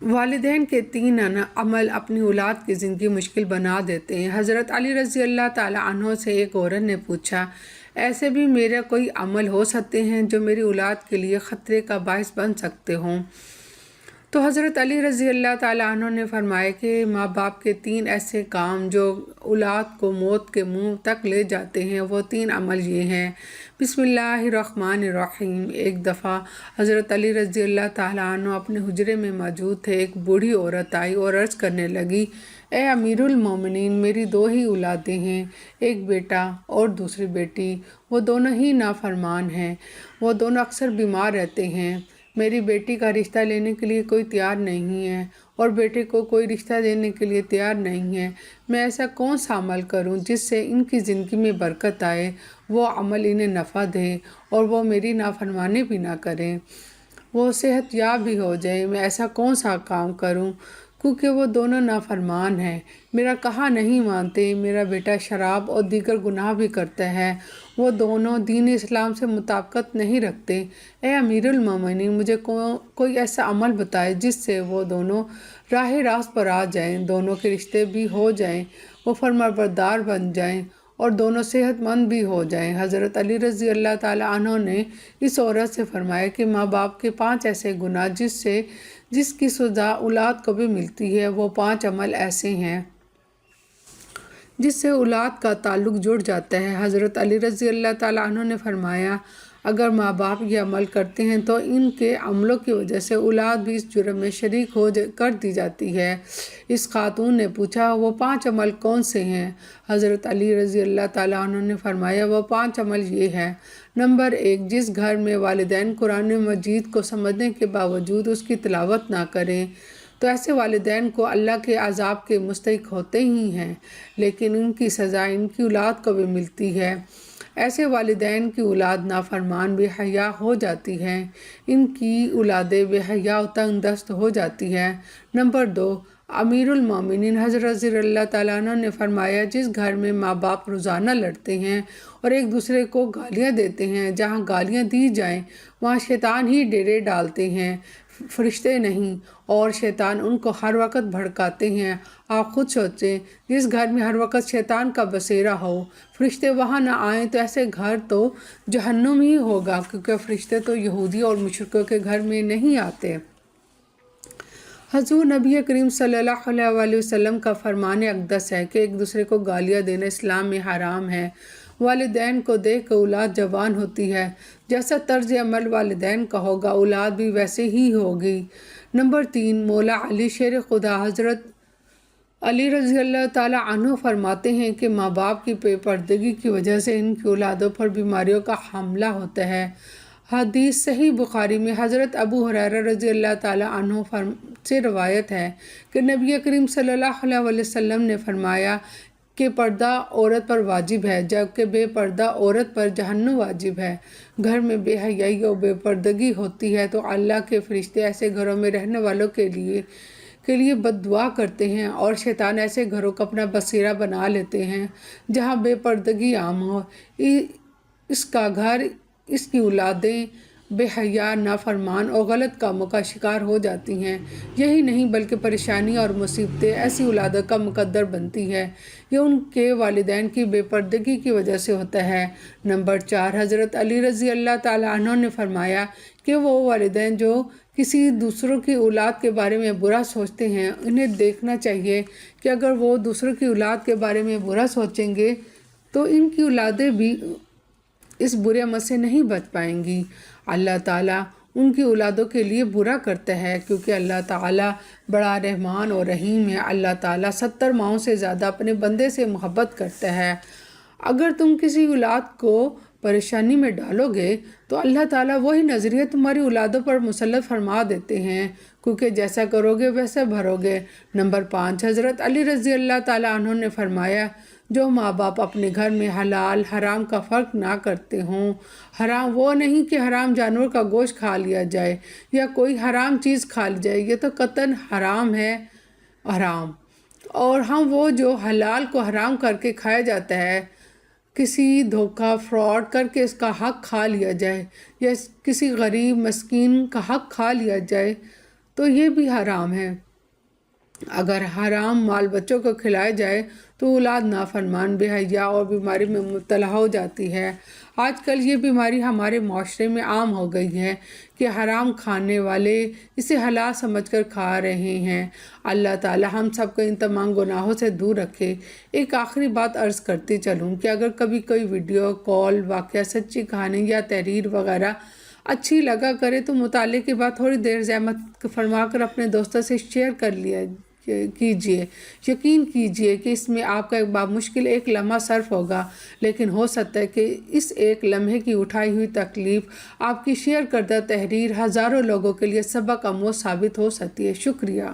والدین کے تین عمل اپنی اولاد کی زندگی مشکل بنا دیتے ہیں۔ حضرت علی رضی اللہ تعالیٰ عنہ سے ایک عورت نے پوچھا، ایسے بھی میرے کوئی عمل ہو سکتے ہیں جو میری اولاد کے لیے خطرے کا باعث بن سکتے ہوں؟ تو حضرت علی رضی اللہ تعالیٰ عنہ نے فرمایا کہ ماں باپ کے تین ایسے کام جو اولاد کو موت کے منہ تک لے جاتے ہیں، وہ تین عمل یہ ہیں۔ بسم اللہ الرحمن الرحیم۔ ایک دفعہ حضرت علی رضی اللہ تعالیٰ عنہ اپنے حجرے میں موجود تھے۔ ایک بوڑھی عورت آئی اور عرض کرنے لگی، اے امیر المومنین، میری دو ہی اولادیں ہیں، ایک بیٹا اور دوسری بیٹی۔ وہ دونوں ہی نافرمان ہیں، وہ دونوں اکثر بیمار رہتے ہیں۔ میری بیٹی کا رشتہ لینے کے لیے کوئی تیار نہیں ہے اور بیٹے کو کوئی رشتہ دینے کے لیے تیار نہیں ہے۔ میں ایسا کون سا عمل کروں جس سے ان کی زندگی میں برکت آئے، وہ عمل انہیں نفع دے اور وہ میری نافرمانی بھی نہ کریں، وہ صحت یاب بھی ہو جائے؟ میں ایسا کون سا کام کروں کیونکہ وہ دونوں نافرمان ہیں، میرا کہا نہیں مانتے۔ میرا بیٹا شراب اور دیگر گناہ بھی کرتا ہے، وہ دونوں دین اسلام سے مطابقت نہیں رکھتے۔ اے امیر المومنین، مجھے کوئی ایسا عمل بتائے جس سے وہ دونوں راہ راست پر آ جائیں، دونوں کے رشتے بھی ہو جائیں، وہ فرمانبردار بن جائیں اور دونوں صحت مند بھی ہو جائیں۔ حضرت علی رضی اللہ تعالیٰ عنہ نے اس عورت سے فرمایا کہ ماں باپ کے 5 ایسے گناہ جس کی سزا اولاد کو بھی ملتی ہے، وہ 5 عمل ایسے ہیں جس سے اولاد کا تعلق جڑ جاتا ہے۔ حضرت علی رضی اللہ تعالیٰ عنہ نے فرمایا، اگر ماں باپ یہ عمل کرتے ہیں تو ان کے عملوں کی وجہ سے اولاد بھی اس جرم میں شریک کر دی جاتی ہے۔ اس خاتون نے پوچھا، وہ 5 عمل کون سے ہیں؟ حضرت علی رضی اللہ تعالیٰ عنہ نے فرمایا، وہ 5 عمل یہ ہیں۔ نمبر 1، جس گھر میں والدین قرآن مجید کو سمجھنے کے باوجود اس کی تلاوت نہ کریں تو ایسے والدین کو اللہ کے عذاب کے مستحق ہوتے ہی ہیں، لیکن ان کی سزا ان کی اولاد کو بھی ملتی ہے۔ ایسے والدین کی اولاد نافرمان بے حیا ہو جاتی ہے، ان کی اولادیں بے حیا و تنگ دست ہو جاتی ہے۔ نمبر 2، امیر المومنین حضرت رضی اللہ تعالیٰ عنہ نے فرمایا، جس گھر میں ماں باپ روزانہ لڑتے ہیں اور ایک دوسرے کو گالیاں دیتے ہیں، جہاں گالیاں دی جائیں وہاں شیطان ہی ڈیرے ڈالتے ہیں، فرشتے نہیں، اور شیطان ان کو ہر وقت بھڑکاتے ہیں۔ آپ خود سوچیں، جس گھر میں ہر وقت شیطان کا بسیرا ہو، فرشتے وہاں نہ آئیں تو ایسے گھر تو جہنم ہی ہوگا، کیونکہ فرشتے تو یہودی اور مشرکوں کے گھر میں نہیں آتے۔ حضور نبی کریم صلی اللہ علیہ وسلم کا فرمان اقدس ہے کہ ایک دوسرے کو گالیاں دینا اسلام میں حرام ہے۔ والدین کو دیکھ کر اولاد جوان ہوتی ہے، جیسا طرز عمل والدین کا ہوگا اولاد بھی ویسے ہی ہوگی۔ نمبر 3، مولا علی شیر خدا حضرت علی رضی اللہ تعالیٰ عنہ فرماتے ہیں کہ ماں باپ کی بے پردگی کی وجہ سے ان کی اولادوں پر بیماریوں کا حملہ ہوتا ہے۔ حدیث صحیح بخاری میں حضرت ابو ہریرہ رضی اللہ تعالیٰ عنہ سے روایت ہے کہ نبی کریم صلی اللہ علیہ وسلم نے فرمایا کہ پردہ عورت پر واجب ہے، جبکہ بے پردہ عورت پر جہنم واجب ہے۔ گھر میں بے حیائی اور بے پردگی ہوتی ہے تو اللہ کے فرشتے ایسے گھروں میں رہنے والوں کے لیے بد دعا کرتے ہیں اور شیطان ایسے گھروں کو اپنا بسیرا بنا لیتے ہیں جہاں بے پردگی عام ہو۔ اس کا گھر، اس کی اولادیں بے حیا، نافرمان اور غلط کاموں کا شکار ہو جاتی ہیں۔ یہی نہیں بلکہ پریشانی اور مصیبتیں ایسی اولادوں کا مقدر بنتی ہے۔ یہ ان کے والدین کی بے پردگی کی وجہ سے ہوتا ہے۔ نمبر 4، حضرت علی رضی اللہ تعالیٰ عنہ نے فرمایا کہ وہ والدین جو کسی دوسروں کی اولاد کے بارے میں برا سوچتے ہیں، انہیں دیکھنا چاہیے کہ اگر وہ دوسروں کی اولاد کے بارے میں برا سوچیں گے تو ان کی اولادیں بھی اس برے عمل سے نہیں بچ پائیں گی۔ اللہ تعالیٰ ان کی اولادوں کے لیے برا کرتا ہے کیونکہ اللہ تعالیٰ بڑا رحمان اور رحیم ہے۔ اللہ تعالیٰ 70 ماؤں سے زیادہ اپنے بندے سے محبت کرتا ہے۔ اگر تم کسی اولاد کو پریشانی میں ڈالو گے تو اللہ تعالیٰ وہی نظریہ تمہاری اولادوں پر مسلط فرما دیتے ہیں، کیونکہ جیسا کرو گے ویسا بھرو گے۔ نمبر 5، حضرت علی رضی اللہ تعالیٰ عنہ نے فرمایا، جو ماں باپ اپنے گھر میں حلال حرام کا فرق نہ کرتے ہوں، حرام وہ نہیں کہ حرام جانور کا گوشت کھا لیا جائے یا کوئی حرام چیز کھا لی جائے، یہ تو قطعاً حرام ہے، حرام، اور ہم وہ جو حلال کو حرام کر کے کھایا جاتا ہے، کسی دھوکہ فراڈ کر کے اس کا حق کھا لیا جائے یا کسی غریب مسکین کا حق کھا لیا جائے تو یہ بھی حرام ہے۔ اگر حرام مال بچوں کو کھلایا جائے تو اولاد نافرمان، بے حیا اور بیماری میں مبتلا ہو جاتی ہے۔ آج کل یہ بیماری ہمارے معاشرے میں عام ہو گئی ہے کہ حرام کھانے والے اسے حلال سمجھ کر کھا رہے ہیں۔ اللہ تعالی ہم سب کو ان تمام گناہوں سے دور رکھے۔ ایک آخری بات عرض کرتی چلوں کہ اگر کبھی کوئی ویڈیو، کال، واقعہ، سچی کہانی یا تحریر وغیرہ اچھی لگا کرے تو مطالعے کے بعد تھوڑی دیر زحمت فرما کر اپنے دوستوں سے شیئر کر لیا کیجیے۔ یقین کیجیے کہ اس میں آپ کا بامشکل ایک لمحہ صرف ہوگا، لیکن ہو سکتا ہے کہ اس ایک لمحے کی اٹھائی ہوئی تکلیف آپ کی شیئر کردہ تحریر ہزاروں لوگوں کے لیے سبق آموز ثابت ہو سکتی ہے۔ شکریہ۔